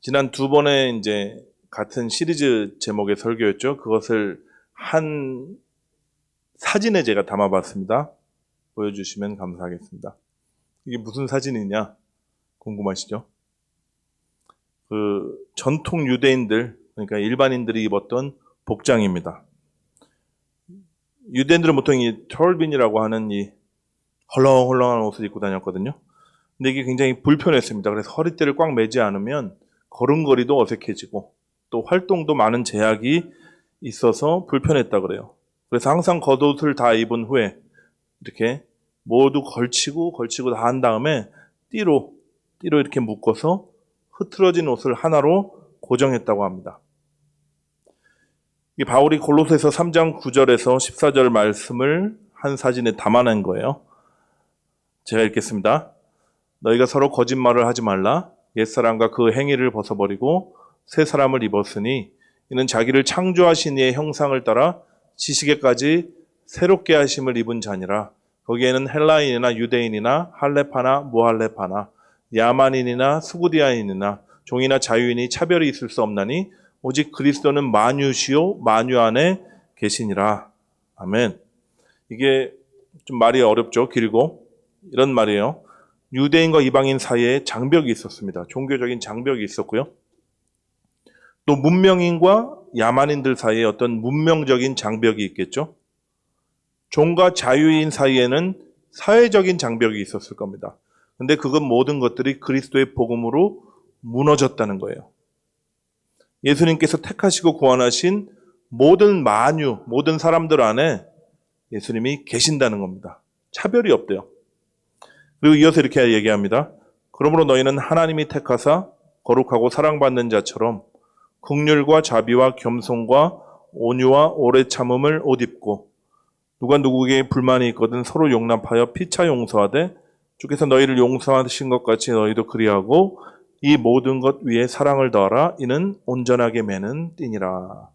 지난 두 번의 이제 같은 시리즈 제목의 설교였죠. 그것을 한 사진에 제가 담아봤습니다. 보여주시면 감사하겠습니다. 이게 무슨 사진이냐 궁금하시죠? 그 전통 유대인들, 그러니까 일반인들이 입었던 복장입니다. 유대인들은 보통 이 털빈이라고 하는 이 헐렁헐렁한 옷을 입고 다녔거든요. 근데 이게 굉장히 불편했습니다. 그래서 허리띠를 꽉 매지 않으면 걸음걸이도 어색해지고 또 활동도 많은 제약이 있어서 불편했다 그래요. 그래서 항상 겉옷을 다 입은 후에 이렇게 모두 걸치고 다 한 다음에 띠로 이렇게 묶어서 흐트러진 옷을 하나로 고정했다고 합니다. 이 바울이 골로새서 3장 9절에서 14절 말씀을 한 사진에 담아낸 거예요. 제가 읽겠습니다. 너희가 서로 거짓말을 하지 말라. 옛사람과 그 행위를 벗어버리고 새 사람을 입었으니 이는 자기를 창조하신 이의 형상을 따라 지식에까지 새롭게 하심을 입은 자니라. 거기에는 헬라인이나 유대인이나 할레파나 무할레파나 야만인이나 수구디아인이나 종이나 자유인이 차별이 있을 수 없나니 오직 그리스도는 만유시요 만유 안에 계시니라. 아멘. 이게 좀 말이 어렵죠. 길고. 이런 말이에요. 유대인과 이방인 사이에 장벽이 있었습니다. 종교적인 장벽이 있었고요. 또 문명인과 야만인들 사이에 어떤 문명적인 장벽이 있겠죠. 종과 자유인 사이에는 사회적인 장벽이 있었을 겁니다. 근데 그건 모든 것들이 그리스도의 복음으로 무너졌다는 거예요. 예수님께서 택하시고 구원하신 모든 만유, 모든 사람들 안에 예수님이 계신다는 겁니다. 차별이 없대요. 그리고 이어서 이렇게 얘기합니다. 그러므로 너희는 하나님이 택하사 거룩하고 사랑받는 자처럼 긍휼과 자비와 겸손과 온유와 오래 참음을 옷 입고 누가 누구에게 불만이 있거든 서로 용납하여 피차 용서하되 주께서 너희를 용서하신 것 같이 너희도 그리하고 이 모든 것 위에 사랑을 더하라. 이는 온전하게 매는 띠니라.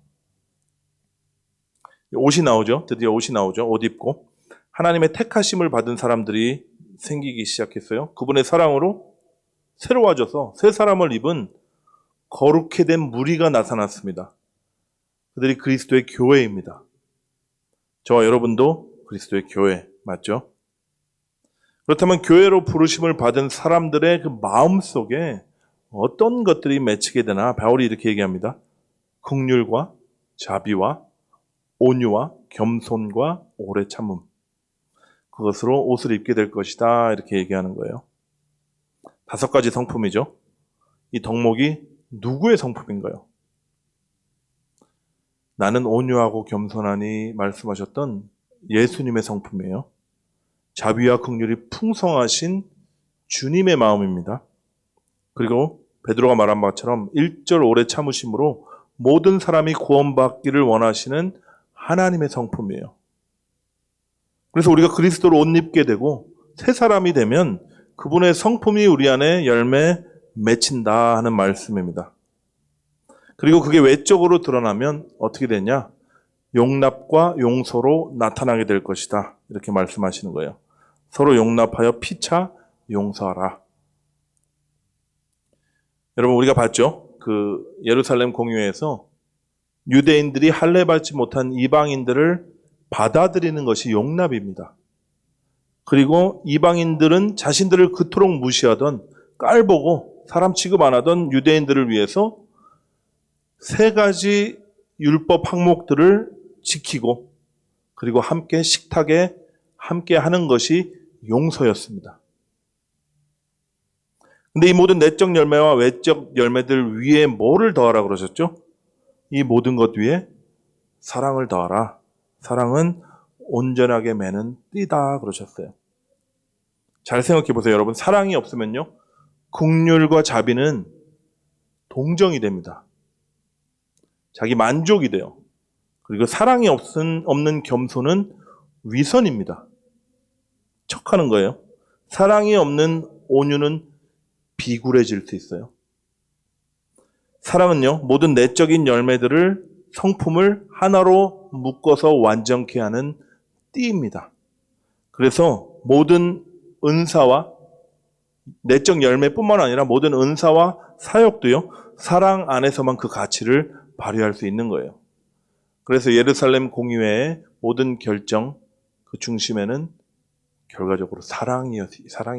옷이 나오죠. 드디어 옷이 나오죠. 옷 입고 하나님의 택하심을 받은 사람들이 생기기 시작했어요. 그분의 사랑으로 새로워져서 새 사람을 입은 거룩해 된 무리가 나타났습니다. 그들이 그리스도의 교회입니다. 저와 여러분도 그리스도의 교회 맞죠? 그렇다면 교회로 부르심을 받은 사람들의 그 마음 속에 어떤 것들이 맺히게 되나 바울이 이렇게 얘기합니다. 긍휼과 자비와 온유와 겸손과 오래 참음. 그것으로 옷을 입게 될 것이다. 이렇게 얘기하는 거예요. 5가지 성품이죠. 이 덕목이 누구의 성품인가요? 나는 온유하고 겸손하니 말씀하셨던 예수님의 성품이에요. 자비와 긍휼이 풍성하신 주님의 마음입니다. 그리고 베드로가 말한 것처럼 1절 오래 참으심으로 모든 사람이 구원받기를 원하시는 하나님의 성품이에요. 그래서 우리가 그리스도로 옷 입게 되고 새 사람이 되면 그분의 성품이 우리 안에 열매 맺힌다 하는 말씀입니다. 그리고 그게 외적으로 드러나면 어떻게 되냐? 용납과 용서로 나타나게 될 것이다. 이렇게 말씀하시는 거예요. 서로 용납하여 피차 용서하라. 여러분 우리가 봤죠? 그 예루살렘 공유에서 유대인들이 할례 받지 못한 이방인들을 받아들이는 것이 용납입니다. 그리고 이방인들은 자신들을 그토록 무시하던 깔보고 사람 취급 안 하던 유대인들을 위해서 3가지 율법 항목들을 지키고 그리고 함께 식탁에 함께 하는 것이 용서였습니다. 근데 이 모든 내적 열매와 외적 열매들 위에 뭐를 더하라 그러셨죠? 이 모든 것 위에 사랑을 더하라. 사랑은 온전하게 매는 띠다 그러셨어요. 잘 생각해 보세요. 여러분 사랑이 없으면요. 긍휼과 자비는 동정이 됩니다. 자기 만족이 돼요. 그리고 사랑이 없는 겸손은 위선입니다. 척하는 거예요. 사랑이 없는 온유는 비굴해질 수 있어요. 사랑은요. 모든 내적인 열매들을 성품을 하나로 묶어서 완전케 하는 띠입니다. 그래서 모든 은사와 내적 열매뿐만 아니라 모든 은사와 사역도요. 사랑 안에서만 그 가치를 발휘할 수 있는 거예요. 그래서 예루살렘 공의회의 모든 결정 그 중심에는 결과적으로 사랑이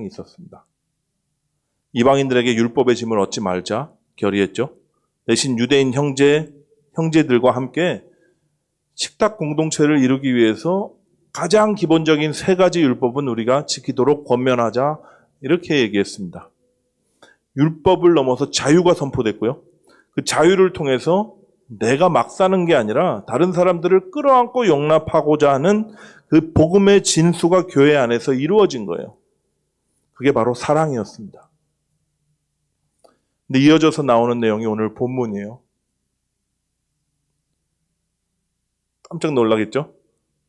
있었습니다. 이방인들에게 율법의 짐을 얻지 말자 결의했죠. 대신 유대인 형제들과 함께 식탁 공동체를 이루기 위해서 가장 기본적인 3가지 율법은 우리가 지키도록 권면하자 이렇게 얘기했습니다. 율법을 넘어서 자유가 선포됐고요. 그 자유를 통해서 내가 막 사는 게 아니라 다른 사람들을 끌어안고 용납하고자 하는 그 복음의 진수가 교회 안에서 이루어진 거예요. 그게 바로 사랑이었습니다. 근데 이어져서 나오는 내용이 오늘 본문이에요. 깜짝 놀라겠죠?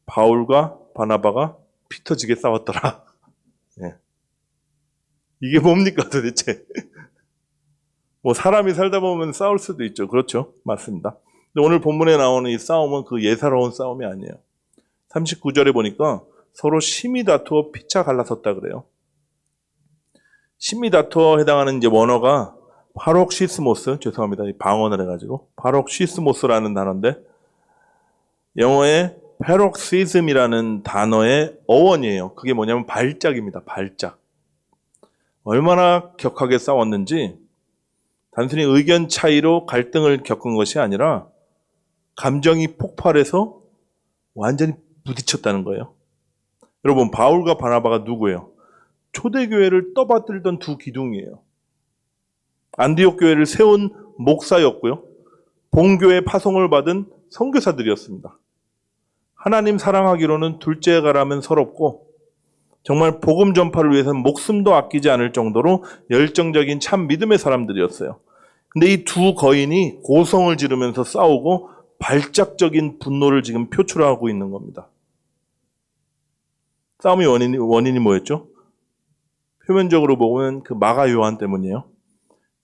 바울과 바나바가 피 터지게 싸웠더라. 네. 이게 뭡니까 도대체? 뭐 사람이 살다 보면 싸울 수도 있죠. 그렇죠. 맞습니다. 근데 오늘 본문에 나오는 이 싸움은 그 예사로운 싸움이 아니에요. 39절에 보니까 서로 심히 다투어 피차 갈라섰다 그래요. 심히 다투어 해당하는 이제 원어가 파록시스모스, 죄송합니다. 방언을 해가지고 파록시스모스라는 단어인데 영어의 패럭시즘이라는 단어의 어원이에요. 그게 뭐냐면 발작입니다. 발작. 얼마나 격하게 싸웠는지 단순히 의견 차이로 갈등을 겪은 것이 아니라 감정이 폭발해서 완전히 부딪혔다는 거예요. 여러분, 바울과 바나바가 누구예요? 초대교회를 떠받들던 두 기둥이에요. 안디옥 교회를 세운 목사였고요. 본교회 파송을 받은 선교사들이었습니다. 하나님 사랑하기로는 둘째 가라면 서럽고 정말 복음 전파를 위해서는 목숨도 아끼지 않을 정도로 열정적인 참 믿음의 사람들이었어요. 근데 이 두 거인이 고성을 지르면서 싸우고 발작적인 분노를 지금 표출하고 있는 겁니다. 싸움의 원인이 뭐였죠? 표면적으로 보면 그 마가 요한 때문이에요.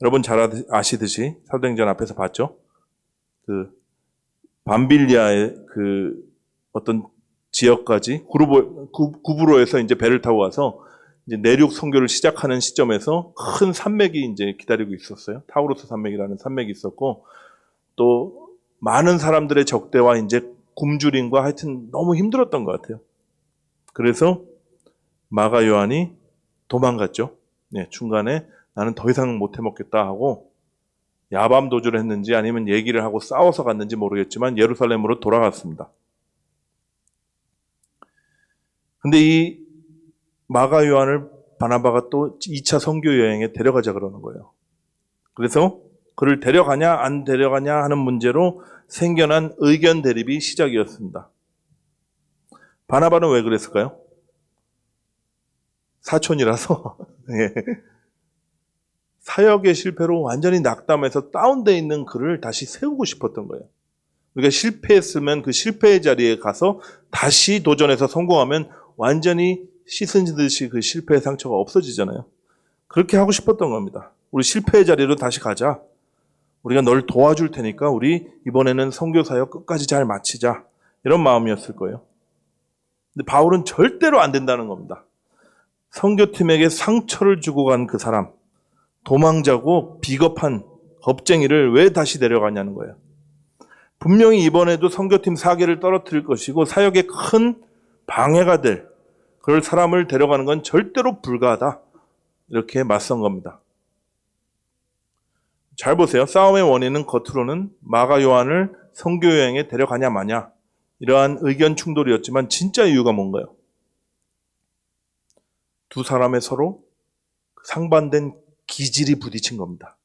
여러분 잘 아시듯이 사도행전 앞에서 봤죠? 그 밤빌리아의 그 어떤 지역까지 구브로에서 이제 배를 타고 와서 이제 내륙 선교를 시작하는 시점에서 큰 산맥이 이제 기다리고 있었어요. 타우로스 산맥이라는 산맥이 있었고 또 많은 사람들의 적대와 이제 굶주림과 하여튼 너무 힘들었던 것 같아요. 그래서 마가 요한이 도망갔죠. 네, 중간에 나는 더 이상 못 해먹겠다 하고 야밤 도주를 했는지 아니면 얘기를 하고 싸워서 갔는지 모르겠지만 예루살렘으로 돌아갔습니다. 근데 이 마가 요한을 바나바가 또 2차 선교 여행에 데려가자 그러는 거예요. 그래서 그를 데려가냐 안 데려가냐 하는 문제로 생겨난 의견 대립이 시작이었습니다. 바나바는 왜 그랬을까요? 사촌이라서 예. 사역의 실패로 완전히 낙담해서 다운되어 있는 그를 다시 세우고 싶었던 거예요. 우리가 실패했으면 그 실패의 자리에 가서 다시 도전해서 성공하면 완전히 씻은 듯이 그 실패의 상처가 없어지잖아요. 그렇게 하고 싶었던 겁니다. 우리 실패의 자리로 다시 가자. 우리가 널 도와줄 테니까 우리 이번에는 선교 사역 끝까지 잘 마치자. 이런 마음이었을 거예요. 근데 바울은 절대로 안 된다는 겁니다. 선교팀에게 상처를 주고 간 그 사람, 도망자고 비겁한 겁쟁이를 왜 다시 데려가냐는 거예요. 분명히 이번에도 선교팀 사계를 떨어뜨릴 것이고 사역에 큰 방해가 될 그럴 사람을 데려가는 건 절대로 불가하다. 이렇게 맞선 겁니다. 잘 보세요. 싸움의 원인은 겉으로는 마가 요한을 선교 여행에 데려가냐 마냐 이러한 의견 충돌이었지만 진짜 이유가 뭔가요? 두 사람의 서로 상반된 기질이 부딪힌 겁니다.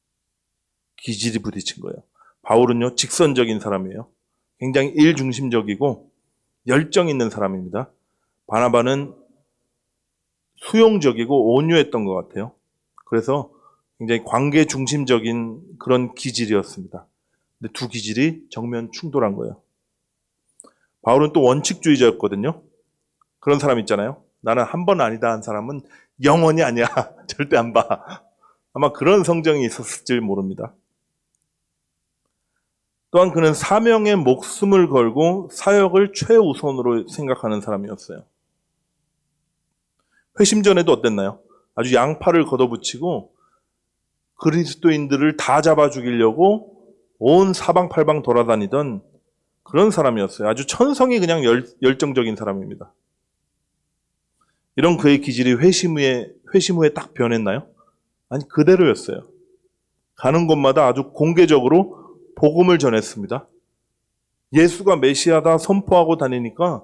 기질이 부딪힌 거예요. 바울은요, 직선적인 사람이에요. 굉장히 일중심적이고 열정 있는 사람입니다. 바나바는 수용적이고 온유했던 것 같아요. 그래서 굉장히 관계 중심적인 그런 기질이었습니다. 근데 두 기질이 정면 충돌한 거예요. 바울은 또 원칙주의자였거든요. 그런 사람 있잖아요. 나는 한 번 아니다 한 사람은 영원히 아니야. 절대 안 봐. 아마 그런 성정이 있었을지 모릅니다. 또한 그는 사명에 목숨을 걸고 사역을 최우선으로 생각하는 사람이었어요. 회심 전에도 어땠나요? 아주 양팔을 걷어붙이고 그리스도인들을 다 잡아 죽이려고 온 사방팔방 돌아다니던 그런 사람이었어요. 아주 천성이 그냥 열정적인 사람입니다. 이런 그의 기질이 회심 후에 딱 변했나요? 아니, 그대로였어요. 가는 곳마다 아주 공개적으로 복음을 전했습니다. 예수가 메시아다 선포하고 다니니까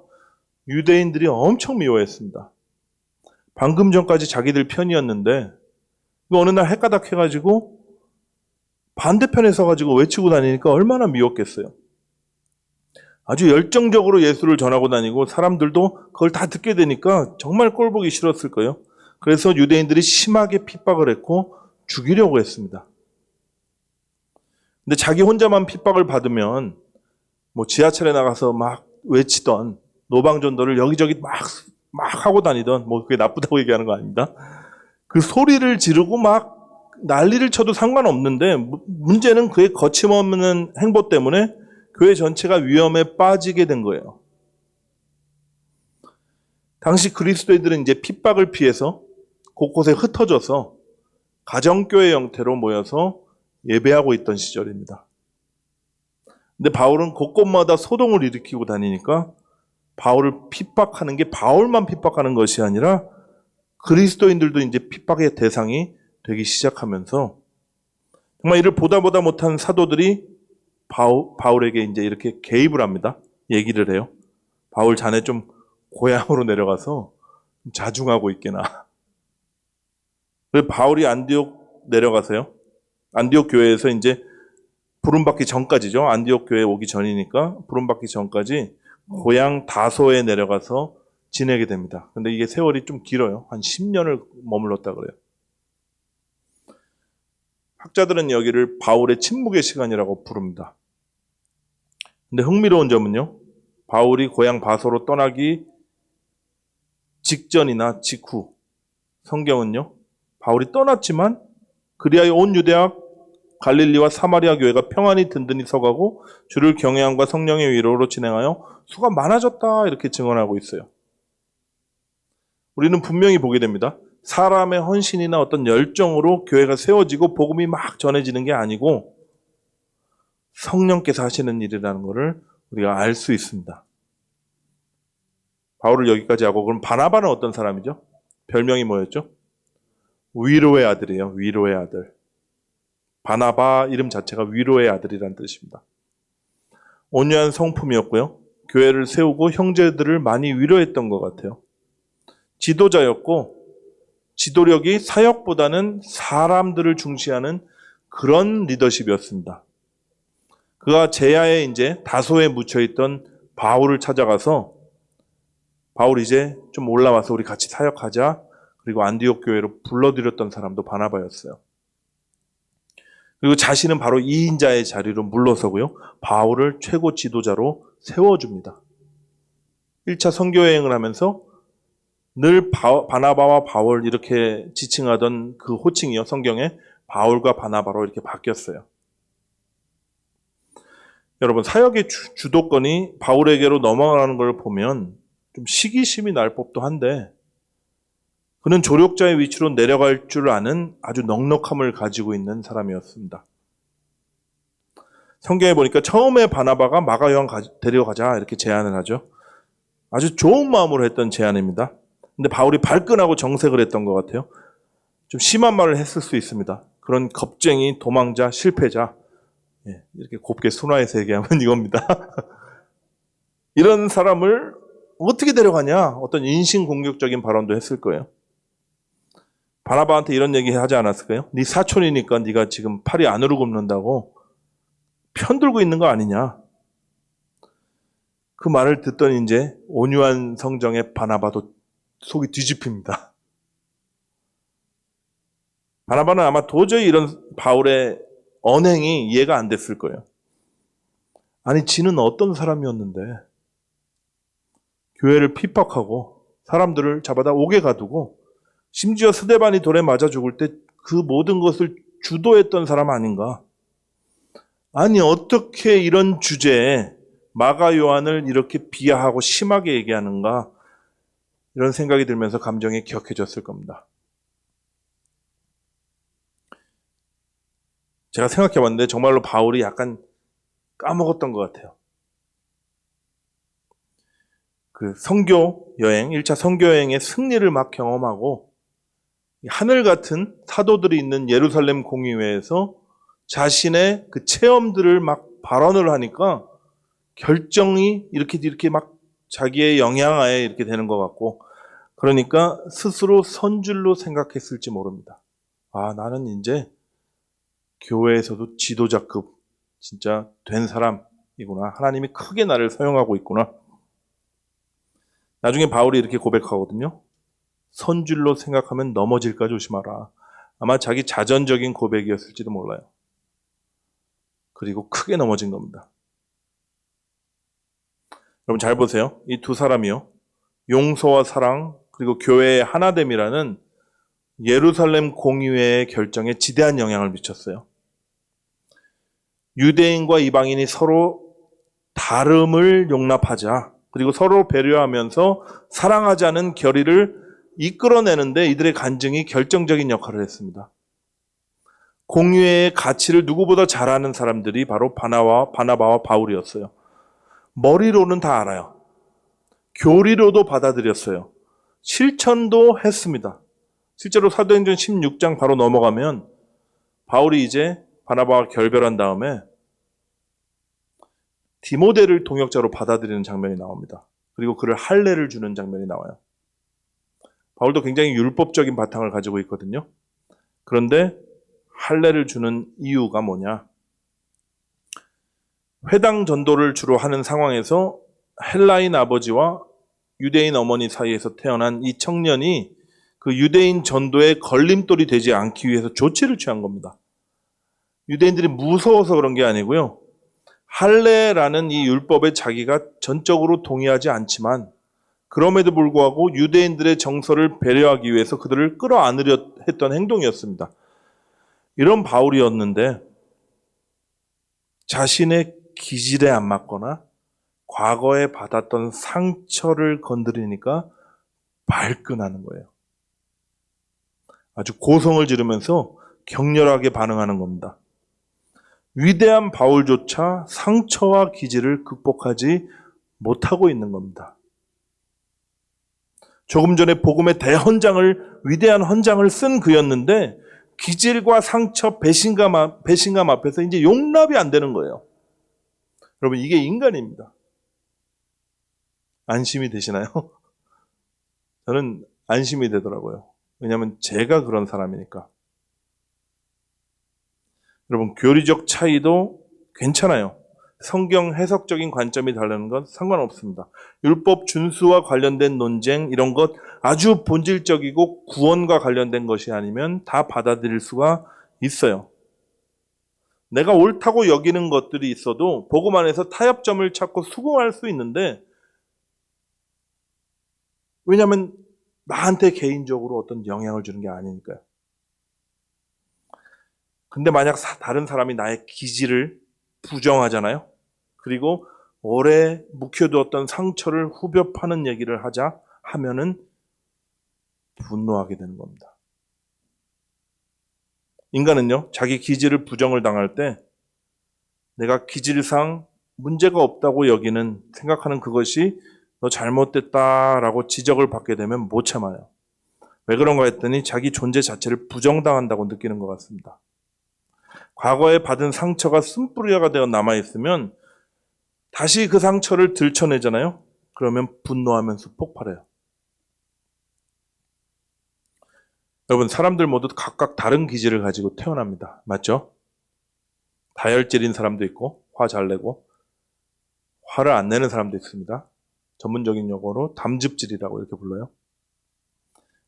유대인들이 엄청 미워했습니다. 방금 전까지 자기들 편이었는데 어느 날 헷가닥해가지고 반대편에 서가지고 외치고 다니니까 얼마나 미웠겠어요. 아주 열정적으로 예수를 전하고 다니고 사람들도 그걸 다 듣게 되니까 정말 꼴보기 싫었을 거예요. 그래서 유대인들이 심하게 핍박을 했고 죽이려고 했습니다. 근데 자기 혼자만 핍박을 받으면 뭐 지하철에 나가서 막 외치던 노방전도를 여기저기 막 하고 다니던, 뭐 그게 나쁘다고 얘기하는 거 아닙니다. 그 소리를 지르고 막 난리를 쳐도 상관없는데 문제는 그의 거침없는 행보 때문에 교회 전체가 위험에 빠지게 된 거예요. 당시 그리스도인들은 이제 핍박을 피해서 곳곳에 흩어져서 가정교회 형태로 모여서 예배하고 있던 시절입니다. 근데 바울은 곳곳마다 소동을 일으키고 다니니까 바울을 핍박하는 게 바울만 핍박하는 것이 아니라 그리스도인들도 이제 핍박의 대상이 되기 시작하면서 정말 이를 보다 못한 사도들이 바울에게 이제 이렇게 개입을 합니다. 얘기를 해요. 바울 자네 좀 고향으로 내려가서 자중하고 있게나. 그래서 바울이 안디옥 내려가서요. 안디옥 교회에서 이제 부름받기 전까지죠. 안디옥 교회에 오기 전이니까 부름받기 전까지 고향 다소에 내려가서 지내게 됩니다. 근데 이게 세월이 좀 길어요. 한 10년을 머물렀다 그래요. 학자들은 여기를 바울의 침묵의 시간이라고 부릅니다. 근데 흥미로운 점은요. 바울이 고향 바소로 떠나기 직전이나 직후 성경은요. 바울이 떠났지만 그리하여 온 유대와 갈릴리와 사마리아 교회가 평안히 든든히 서가고 주를 경외함과 성령의 위로로 진행하여 수가 많아졌다 이렇게 증언하고 있어요. 우리는 분명히 보게 됩니다. 사람의 헌신이나 어떤 열정으로 교회가 세워지고 복음이 막 전해지는 게 아니고 성령께서 하시는 일이라는 것을 우리가 알 수 있습니다. 바울을 여기까지 하고 그럼 바나바는 어떤 사람이죠? 별명이 뭐였죠? 위로의 아들이에요. 위로의 아들. 바나바 이름 자체가 위로의 아들이라는 뜻입니다. 온유한 성품이었고요. 교회를 세우고 형제들을 많이 위로했던 것 같아요. 지도자였고 지도력이 사역보다는 사람들을 중시하는 그런 리더십이었습니다. 그가 제야에 이제 다소에 묻혀있던 바울을 찾아가서 바울 이제 좀 올라와서 우리 같이 사역하자. 그리고 안디옥 교회로 불러들였던 사람도 바나바였어요. 그리고 자신은 바로 2인자의 자리로 물러서고요. 바울을 최고 지도자로 세워줍니다. 1차 선교여행을 하면서 늘 바나바와 바울 이렇게 지칭하던 그 호칭이요. 성경에 바울과 바나바로 이렇게 바뀌었어요. 여러분 사역의 주도권이 바울에게로 넘어가는 걸 보면 좀 시기심이 날 법도 한데 그는 조력자의 위치로 내려갈 줄 아는 아주 넉넉함을 가지고 있는 사람이었습니다. 성경에 보니까 처음에 바나바가 마가 요한 데려가자 이렇게 제안을 하죠. 아주 좋은 마음으로 했던 제안입니다. 근데 바울이 발끈하고 정색을 했던 것 같아요. 좀 심한 말을 했을 수 있습니다. 그런 겁쟁이, 도망자, 실패자 이렇게 곱게 순화해서 얘기하면 이겁니다. 이런 사람을 어떻게 데려가냐 어떤 인신공격적인 발언도 했을 거예요. 바나바한테 이런 얘기 하지 않았을까요? 네 사촌이니까 네가 지금 팔이 안으로 굽는다고 편들고 있는 거 아니냐. 그 말을 듣던 이제 온유한 성정의 바나바도 속이 뒤집힙니다. 바나바는 아마 도저히 이런 바울의 언행이 이해가 안 됐을 거예요. 아니 지는 어떤 사람이었는데 교회를 핍박하고 사람들을 잡아다 옥에 가두고 심지어 스데반이 돌에 맞아 죽을 때 그 모든 것을 주도했던 사람 아닌가? 아니 어떻게 이런 주제에 마가 요한을 이렇게 비하하고 심하게 얘기하는가? 이런 생각이 들면서 감정이 격해졌을 겁니다. 제가 생각해 봤는데 정말로 바울이 약간 까먹었던 것 같아요. 그 선교 여행, 1차 선교 여행의 승리를 막 경험하고 하늘 같은 사도들이 있는 예루살렘 공의회에서 자신의 그 체험들을 막 발언을 하니까 결정이 이렇게 막 자기의 영향하에 이렇게 되는 것 같고, 그러니까 스스로 선줄로 생각했을지 모릅니다. 아, 나는 이제 교회에서도 지도자급 진짜 된 사람이구나. 하나님이 크게 나를 사용하고 있구나. 나중에 바울이 이렇게 고백하거든요. 선줄로 생각하면 넘어질까 조심하라. 아마 자기 자전적인 고백이었을지도 몰라요. 그리고 크게 넘어진 겁니다. 여러분 잘 보세요. 이 두 사람이요. 용서와 사랑 그리고 교회의 하나됨이라는 예루살렘 공의회의 결정에 지대한 영향을 미쳤어요. 유대인과 이방인이 서로 다름을 용납하자, 그리고 서로 배려하면서 사랑하자는 결의를 이끌어내는데 이들의 간증이 결정적인 역할을 했습니다. 공의회의 가치를 누구보다 잘 아는 사람들이 바로 바나바와 바울이었어요. 머리로는 다 알아요. 교리로도 받아들였어요. 실천도 했습니다. 실제로 사도행전 16장 바로 넘어가면 바울이 이제 바나바와 결별한 다음에 디모데를 동역자로 받아들이는 장면이 나옵니다. 그리고 그를 할례를 주는 장면이 나와요. 바울도 굉장히 율법적인 바탕을 가지고 있거든요. 그런데 할례를 주는 이유가 뭐냐? 회당 전도를 주로 하는 상황에서 헬라인 아버지와 유대인 어머니 사이에서 태어난 이 청년이 그 유대인 전도에 걸림돌이 되지 않기 위해서 조치를 취한 겁니다. 유대인들이 무서워서 그런 게 아니고요. 할례라는 이 율법에 자기가 전적으로 동의하지 않지만 그럼에도 불구하고 유대인들의 정서를 배려하기 위해서 그들을 끌어안으려 했던 행동이었습니다. 이런 바울이었는데 자신의 기질에 안 맞거나 과거에 받았던 상처를 건드리니까 발끈하는 거예요. 아주 고성을 지르면서 격렬하게 반응하는 겁니다. 위대한 바울조차 상처와 기질을 극복하지 못하고 있는 겁니다. 조금 전에 복음의 대헌장을, 위대한 헌장을 쓴 그였는데 기질과 상처, 배신감 앞에서 이제 용납이 안 되는 거예요. 여러분, 이게 인간입니다. 안심이 되시나요? 저는 안심이 되더라고요. 왜냐하면 제가 그런 사람이니까. 여러분, 교리적 차이도 괜찮아요. 성경 해석적인 관점이 다르는 건 상관없습니다. 율법 준수와 관련된 논쟁, 이런 것 아주 본질적이고 구원과 관련된 것이 아니면 다 받아들일 수가 있어요. 내가 옳다고 여기는 것들이 있어도 복음 안에서 타협점을 찾고 수긍할 수 있는데, 왜냐하면 나한테 개인적으로 어떤 영향을 주는 게 아니니까요. 근데 만약 다른 사람이 나의 기질을 부정하잖아요. 그리고 오래 묵혀두었던 상처를 후벼 파는 얘기를 하자 하면은 분노하게 되는 겁니다. 인간은요, 자기 기질을 부정을 당할 때 내가 기질상 문제가 없다고 생각하는 그것이 너 잘못됐다라고 지적을 받게 되면 못 참아요. 왜 그런가 했더니 자기 존재 자체를 부정당한다고 느끼는 것 같습니다. 과거에 받은 상처가 쓴뿌리가 되어 남아있으면 다시 그 상처를 들춰내잖아요. 그러면 분노하면서 폭발해요. 여러분, 사람들 모두 각각 다른 기질을 가지고 태어납니다. 맞죠? 다혈질인 사람도 있고 화 잘 내고 화를 안 내는 사람도 있습니다. 전문적인 용어로 담즙질이라고 이렇게 불러요.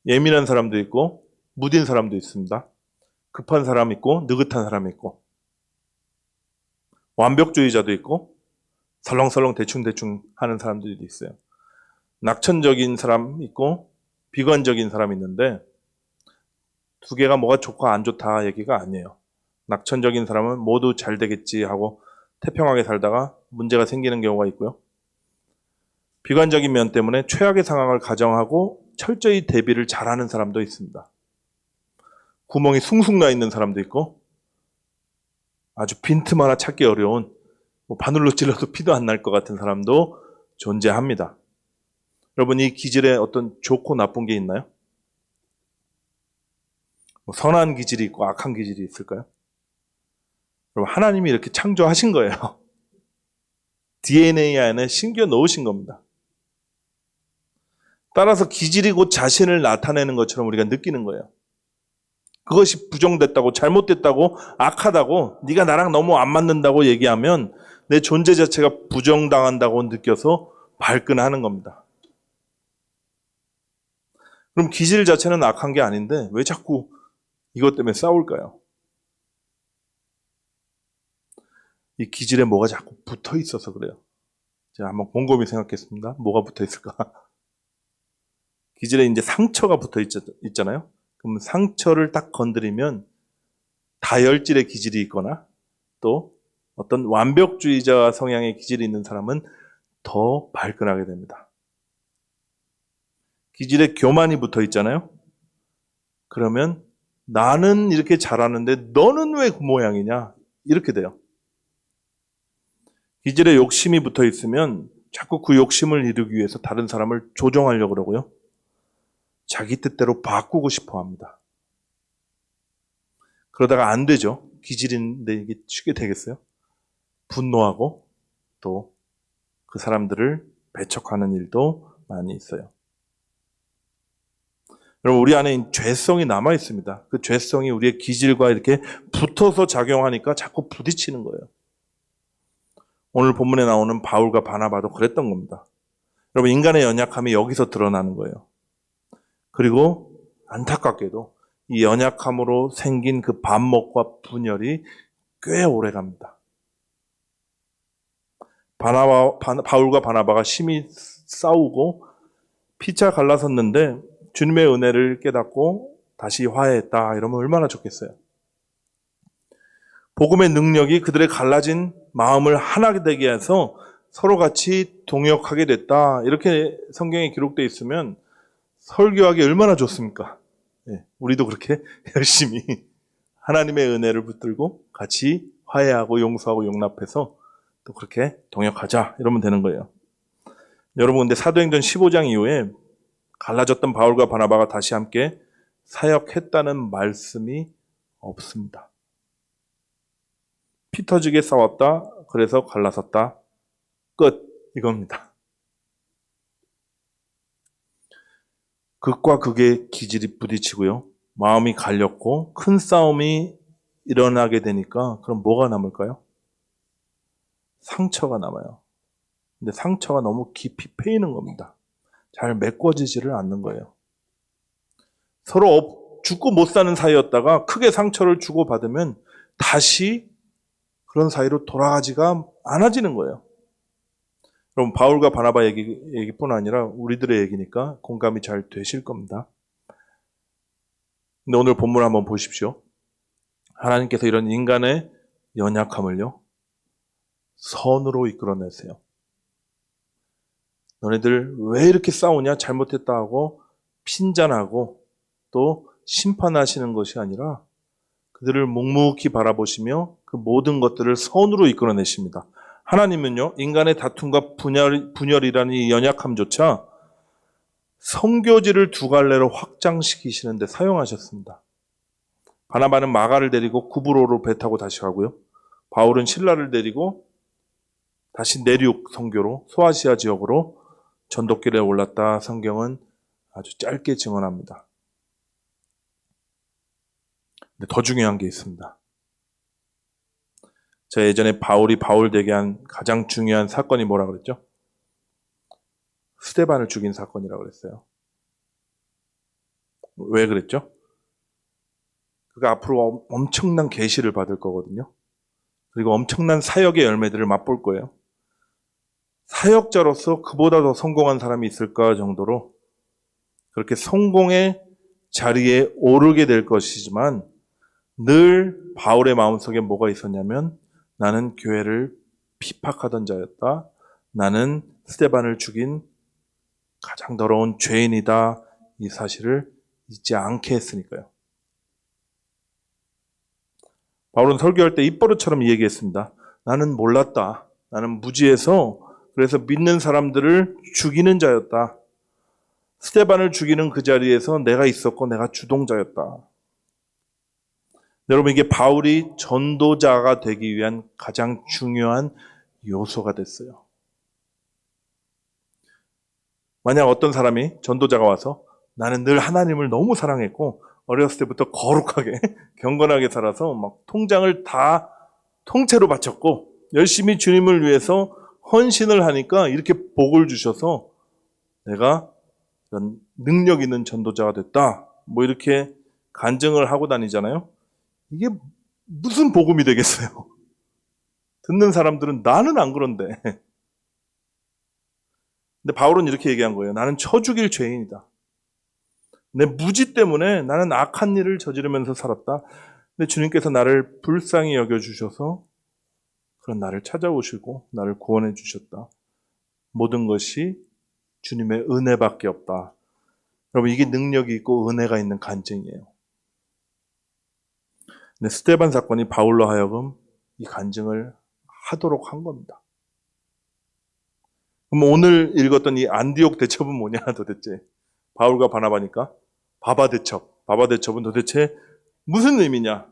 예민한 사람도 있고 무딘 사람도 있습니다. 급한 사람 있고 느긋한 사람 있고 완벽주의자도 있고 설렁설렁 대충대충 하는 사람들이 있어요. 낙천적인 사람 있고 비관적인 사람 있는데 두 개가 뭐가 좋고 안 좋다 얘기가 아니에요. 낙천적인 사람은 모두 잘 되겠지 하고 태평하게 살다가 문제가 생기는 경우가 있고요. 비관적인 면 때문에 최악의 상황을 가정하고 철저히 대비를 잘하는 사람도 있습니다. 구멍이 숭숭 나 있는 사람도 있고 아주 빈틈 하나 찾기 어려운, 바늘로 찔러도 피도 안 날 것 같은 사람도 존재합니다. 여러분, 이 기질에 어떤 좋고 나쁜 게 있나요? 선한 기질이 있고 악한 기질이 있을까요? 여러분, 하나님이 이렇게 창조하신 거예요. DNA 안에 심겨 넣으신 겁니다. 따라서 기질이 곧 자신을 나타내는 것처럼 우리가 느끼는 거예요. 그것이 부정됐다고, 잘못됐다고, 악하다고, 네가 나랑 너무 안 맞는다고 얘기하면 내 존재 자체가 부정당한다고 느껴서 발끈하는 겁니다. 그럼 기질 자체는 악한 게 아닌데 왜 자꾸 이것 때문에 싸울까요? 이 기질에 뭐가 자꾸 붙어 있어서 그래요. 제가 한번 곰곰이 생각했습니다. 뭐가 붙어 있을까? 기질에 이제 상처가 붙어 있잖아요. 그럼 상처를 딱 건드리면 다혈질의 기질이 있거나 또 어떤 완벽주의자 성향의 기질이 있는 사람은 더 발끈하게 됩니다. 기질에 교만이 붙어 있잖아요. 그러면 나는 이렇게 잘하는데 너는 왜 그 모양이냐? 이렇게 돼요. 기질에 욕심이 붙어 있으면 자꾸 그 욕심을 이루기 위해서 다른 사람을 조종하려고 그러고요. 자기 뜻대로 바꾸고 싶어 합니다. 그러다가 안 되죠. 기질인데 이게 쉽게 되겠어요? 분노하고 또 그 사람들을 배척하는 일도 많이 있어요. 여러분, 우리 안에 죄성이 남아 있습니다. 그 죄성이 우리의 기질과 이렇게 붙어서 작용하니까 자꾸 부딪히는 거예요. 오늘 본문에 나오는 바울과 바나바도 그랬던 겁니다. 여러분, 인간의 연약함이 여기서 드러나는 거예요. 그리고 안타깝게도 이 연약함으로 생긴 그 반목과 분열이 꽤 오래 갑니다. 바울과 바나바가 심히 싸우고 피차 갈라섰는데 주님의 은혜를 깨닫고 다시 화해했다. 이러면 얼마나 좋겠어요. 복음의 능력이 그들의 갈라진 마음을 하나 되게 해서 서로 같이 동역하게 됐다. 이렇게 성경에 기록되어 있으면 설교하기 얼마나 좋습니까? 네, 우리도 그렇게 열심히 하나님의 은혜를 붙들고 같이 화해하고 용서하고 용납해서 또 그렇게 동역하자. 이러면 되는 거예요. 여러분, 근데 사도행전 15장 이후에 갈라졌던 바울과 바나바가 다시 함께 사역했다는 말씀이 없습니다. 피 터지게 싸웠다. 그래서 갈라섰다. 끝. 이겁니다. 극과 극의 기질이 부딪히고요. 마음이 갈렸고 큰 싸움이 일어나게 되니까 그럼 뭐가 남을까요? 상처가 남아요. 근데 상처가 너무 깊이 패이는 겁니다. 잘 메꿔지지를 않는 거예요. 서로 죽고 못 사는 사이였다가 크게 상처를 주고받으면 다시 그런 사이로 돌아가지가 않아지는 거예요. 여러분, 바울과 바나바 얘기뿐 아니라 우리들의 얘기니까 공감이 잘 되실 겁니다. 근데 오늘 본문 한번 보십시오. 하나님께서 이런 인간의 연약함을요, 선으로 이끌어내세요. 너네들 왜 이렇게 싸우냐? 잘못했다 하고 핀잔하고 또 심판하시는 것이 아니라 그들을 묵묵히 바라보시며 그 모든 것들을 선으로 이끌어내십니다. 하나님은요, 인간의 다툼과 분열이라는 이 연약함조차 성교지를 두 갈래로 확장시키시는데 사용하셨습니다. 바나바는 마가를 데리고 구브로로 배 타고 다시 가고요. 바울은 실라를 데리고 다시 내륙 선교로 소아시아 지역으로 전도길에 올랐다. 성경은 아주 짧게 증언합니다. 근데 더 중요한 게 있습니다. 제가 예전에 바울이 바울 되게 한 가장 중요한 사건이 뭐라 그랬죠? 스데반을 죽인 사건이라고 그랬어요. 왜 그랬죠? 그가 앞으로 엄청난 계시를 받을 거거든요. 그리고 엄청난 사역의 열매들을 맛볼 거예요. 사역자로서 그보다 더 성공한 사람이 있을까 정도로 그렇게 성공의 자리에 오르게 될 것이지만 늘 바울의 마음속에 뭐가 있었냐면 나는 교회를 핍박하던 자였다. 나는 스데반을 죽인 가장 더러운 죄인이다. 이 사실을 잊지 않게 했으니까요. 바울은 설교할 때 입버릇처럼 얘기했습니다. 나는 몰랐다. 나는 무지해서 그래서 믿는 사람들을 죽이는 자였다. 스데반을 죽이는 그 자리에서 내가 있었고 내가 주동자였다. 여러분, 이게 바울이 전도자가 되기 위한 가장 중요한 요소가 됐어요. 만약 어떤 사람이 전도자가 와서 나는 늘 하나님을 너무 사랑했고 어렸을 때부터 거룩하게 경건하게 살아서 막 통장을 다 통째로 바쳤고 열심히 주님을 위해서 헌신을 하니까 이렇게 복을 주셔서 내가 이런 능력 있는 전도자가 됐다. 뭐 이렇게 간증을 하고 다니잖아요. 이게 무슨 복음이 되겠어요? 듣는 사람들은 나는 안 그런데. 근데 바울은 이렇게 얘기한 거예요. 나는 쳐 죽일 죄인이다. 내 무지 때문에 나는 악한 일을 저지르면서 살았다. 근데 주님께서 나를 불쌍히 여겨주셔서 그런 나를 찾아오시고 나를 구원해 주셨다. 모든 것이 주님의 은혜밖에 없다. 여러분, 이게 능력이 있고 은혜가 있는 간증이에요. 근데 스데반 사건이 바울로 하여금 이 간증을 하도록 한 겁니다. 그럼 오늘 읽었던 이 안디옥 대첩은 뭐냐 도대체? 바울과 바나바니까 바바 대첩. 바바 대첩은 도대체 무슨 의미냐?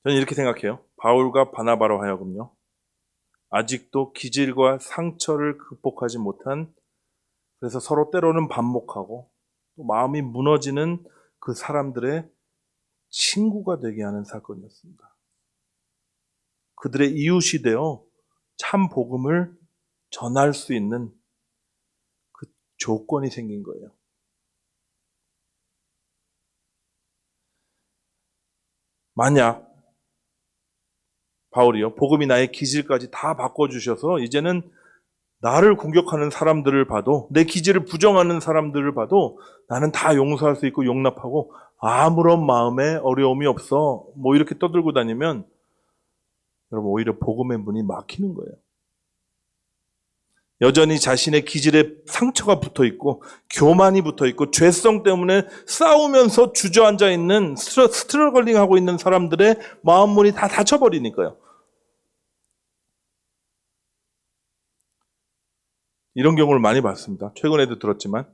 저는 이렇게 생각해요. 바울과 바나바로 하여금요. 아직도 기질과 상처를 극복하지 못한, 그래서 서로 때로는 반목하고 또 마음이 무너지는 그 사람들의 친구가 되게 하는 사건이었습니다. 그들의 이웃이 되어 참 복음을 전할 수 있는 그 조건이 생긴 거예요. 만약 바울이요, 복음이 나의 기질까지 다 바꿔주셔서 이제는 나를 공격하는 사람들을 봐도, 내 기질을 부정하는 사람들을 봐도 나는 다 용서할 수 있고 용납하고 아무런 마음에 어려움이 없어, 뭐 이렇게 떠들고 다니면 여러분, 오히려 복음의 문이 막히는 거예요. 여전히 자신의 기질에 상처가 붙어 있고 교만이 붙어 있고 죄성 때문에 싸우면서 주저앉아 있는, 스트러글링하고 있는 사람들의 마음 문이 다 닫혀버리니까요. 이런 경우를 많이 봤습니다. 최근에도 들었지만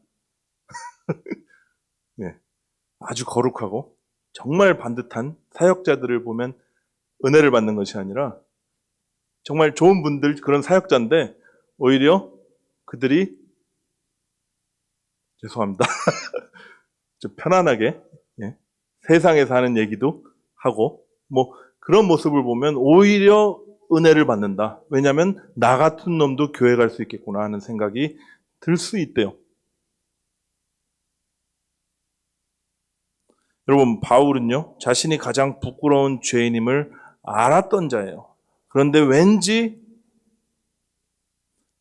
네, 아주 거룩하고 정말 반듯한 사역자들을 보면 은혜를 받는 것이 아니라 정말 좋은 분들, 그런 사역자인데 오히려 그들이, 죄송합니다, 좀 편안하게 세상에서 하는 얘기도 하고 뭐 그런 모습을 보면 오히려 은혜를 받는다. 왜냐하면 나 같은 놈도 교회 갈 수 있겠구나 하는 생각이 들 수 있대요. 여러분, 바울은요, 자신이 가장 부끄러운 죄인임을 알았던 자예요. 그런데 왠지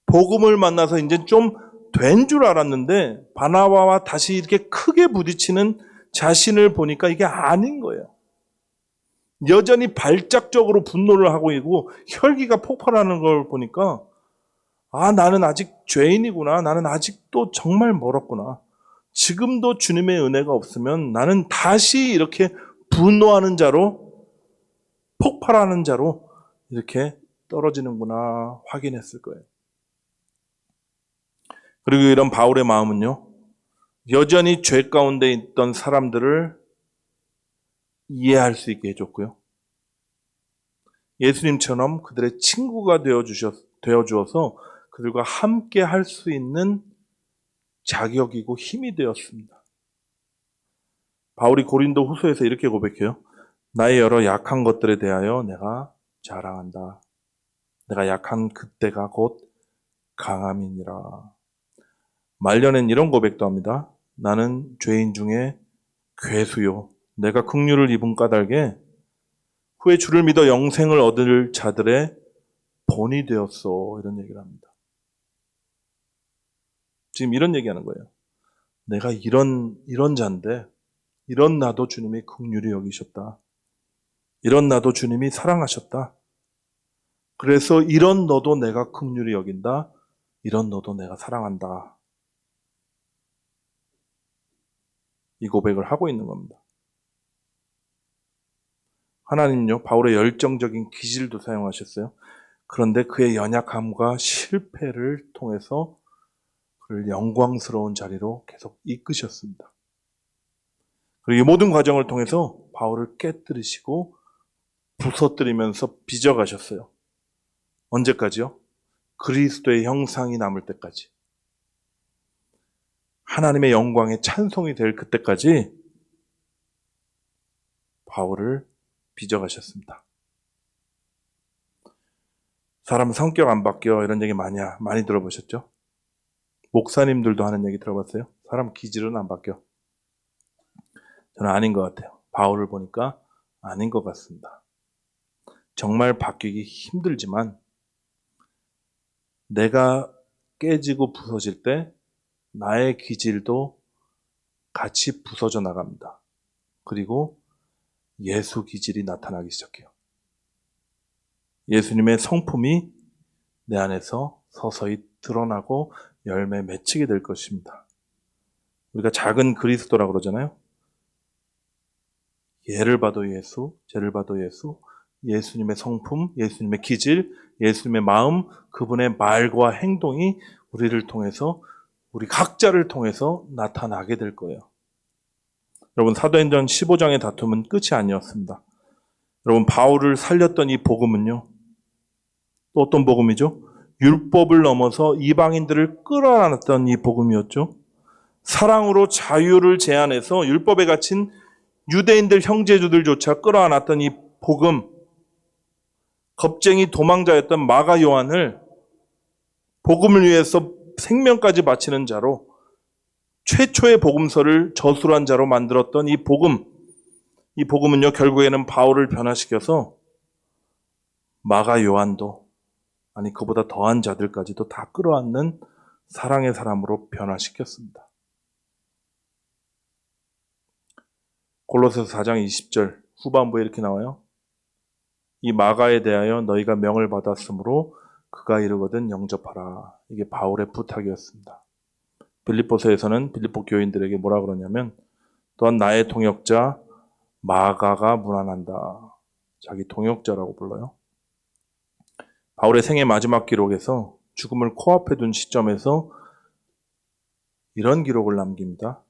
복음을 만나서 이제 좀 된 줄 알았는데 바나바와 다시 이렇게 크게 부딪히는 자신을 보니까 이게 아닌 거예요. 여전히 발작적으로 분노를 하고 있고 혈기가 폭발하는 걸 보니까 나는 아직 죄인이구나. 나는 아직도 정말 멀었구나. 지금도 주님의 은혜가 없으면 나는 다시 이렇게 분노하는 자로, 폭발하는 자로 이렇게 떨어지는구나 확인했을 거예요. 그리고 이런 바울의 마음은요, 여전히 죄 가운데 있던 사람들을 이해할 수 있게 해줬고요. 예수님처럼 그들의 친구가 되어주어서 그들과 함께 할 수 있는 자격이고 힘이 되었습니다. 바울이 고린도 후서에서 이렇게 고백해요. 나의 여러 약한 것들에 대하여 내가 자랑한다. 내가 약한 그때가 곧 강함이니라. 말년엔 이런 고백도 합니다. 나는 죄인 중에 괴수요. 내가 긍휼을 입은 까닭에 후에 주를 믿어 영생을 얻을 자들의 본이 되었어. 이런 얘기를 합니다. 지금 이런 얘기하는 거예요. 내가 이런 자인데 이런 나도 주님이 긍휼히 여기셨다. 이런 나도 주님이 사랑하셨다. 그래서 이런 너도 내가 긍휼히 여긴다. 이런 너도 내가 사랑한다. 이 고백을 하고 있는 겁니다. 하나님요, 바울의 열정적인 기질도 사용하셨어요. 그런데 그의 연약함과 실패를 통해서 그를 영광스러운 자리로 계속 이끄셨습니다. 그리고 이 모든 과정을 통해서 바울을 깨뜨리시고 부서뜨리면서 빚어가셨어요. 언제까지요? 그리스도의 형상이 남을 때까지. 하나님의 영광의 찬송이 될 그때까지 바울을 빚어가셨습니다. 사람 성격 안 바뀌어 이런 얘기 많이 들어보셨죠? 목사님들도 하는 얘기 들어봤어요? 사람 기질은 안 바뀌어. 저는 아닌 것 같아요. 바울을 보니까 아닌 것 같습니다. 정말 바뀌기 힘들지만 내가 깨지고 부서질 때 나의 기질도 같이 부서져 나갑니다. 그리고 예수 기질이 나타나기 시작해요. 예수님의 성품이 내 안에서 서서히 드러나고 열매 맺히게 될 것입니다. 우리가 작은 그리스도라고 그러잖아요. 예를 봐도 예수, 죄를 봐도 예수, 예수님의 성품, 예수님의 기질, 예수님의 마음, 그분의 말과 행동이 우리를 통해서, 우리 각자를 통해서 나타나게 될 거예요. 여러분, 사도행전 15장의 다툼은 끝이 아니었습니다. 여러분, 바울을 살렸던 이 복음은요, 또 어떤 복음이죠? 율법을 넘어서 이방인들을 끌어안았던 이 복음이었죠. 사랑으로 자유를 제한해서 율법에 갇힌 유대인들 형제주들조차 끌어안았던 이 복음, 겁쟁이 도망자였던 마가 요한을 복음을 위해서 생명까지 바치는 자로, 최초의 복음서를 저술한 자로 만들었던 이 복음은요, 결국에는 바울을 변화시켜서 마가 요한도, 아니 그보다 더한 자들까지도 다 끌어안는 사랑의 사람으로 변화시켰습니다. 골로새서 4장 20절 후반부에 이렇게 나와요. 이 마가에 대하여 너희가 명을 받았으므로 그가 이르거든 영접하라. 이게 바울의 부탁이었습니다. 빌립보서에서는 빌립보 교인들에게 뭐라 그러냐면, 또한 나의 동역자 마가가 문안한다. 자기 동역자라고 불러요. 바울의 생애 마지막 기록에서 죽음을 코앞에 둔 시점에서 이런 기록을 남깁니다.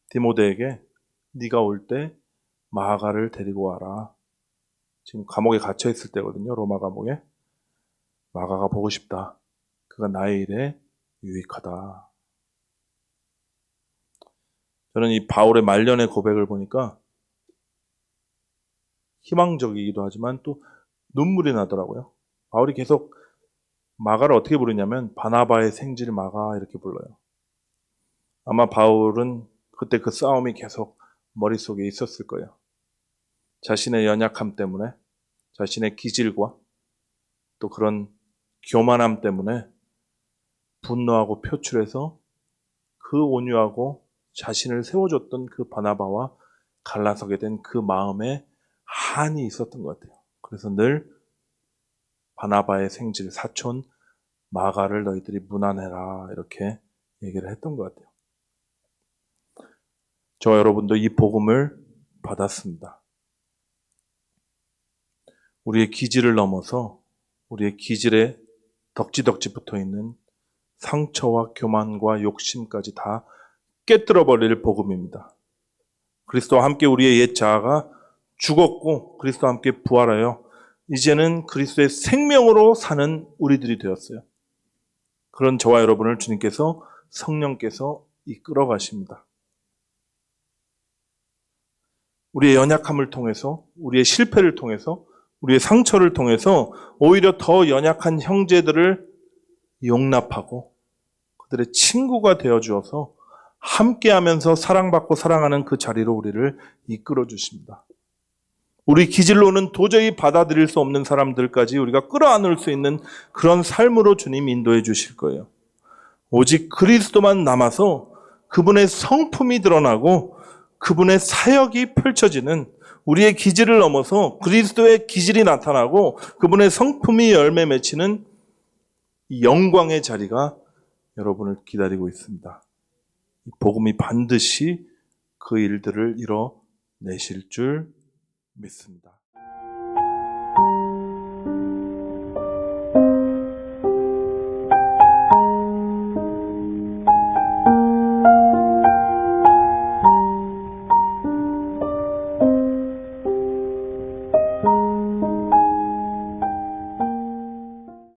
디모데에게 네가 올 때 마가를 데리고 와라. 지금 감옥에 갇혀 있을 때거든요. 로마 감옥에. 마가가 보고 싶다. 그가 나의 일에 유익하다. 저는 이 바울의 말년의 고백을 보니까 희망적이기도 하지만 또 눈물이 나더라고요. 바울이 계속 마가를 어떻게 부르냐면 바나바의 생질 마가 이렇게 불러요. 아마 바울은 그때 그 싸움이 계속 머릿속에 있었을 거예요. 자신의 연약함 때문에, 자신의 기질과 또 그런 교만함 때문에 분노하고 표출해서 그 온유하고 자신을 세워줬던 그 바나바와 갈라서게 된 그 마음에 한이 있었던 것 같아요. 그래서 늘 바나바의 생질, 사촌 마가를 너희들이 문안해라 이렇게 얘기를 했던 것 같아요. 저와 여러분도 이 복음을 받았습니다. 우리의 기질을 넘어서 우리의 기질에 덕지덕지 붙어있는 상처와 교만과 욕심까지 다 깨뜨려버릴 복음입니다. 그리스도와 함께 우리의 옛 자아가 죽었고 그리스도와 함께 부활하여 이제는 그리스도의 생명으로 사는 우리들이 되었어요. 그런 저와 여러분을 주님께서, 성령께서 이끌어 가십니다. 우리의 연약함을 통해서, 우리의 실패를 통해서, 우리의 상처를 통해서 오히려 더 연약한 형제들을 용납하고 그들의 친구가 되어 주어서 함께하면서 사랑받고 사랑하는 그 자리로 우리를 이끌어 주십니다. 우리 기질로는 도저히 받아들일 수 없는 사람들까지 우리가 끌어안을 수 있는 그런 삶으로 주님 인도해 주실 거예요. 오직 그리스도만 남아서 그분의 성품이 드러나고 그분의 사역이 펼쳐지는, 우리의 기질을 넘어서 그리스도의 기질이 나타나고 그분의 성품이 열매 맺히는 이 영광의 자리가 여러분을 기다리고 있습니다. 복음이 반드시 그 일들을 이뤄내실 줄 믿습니다.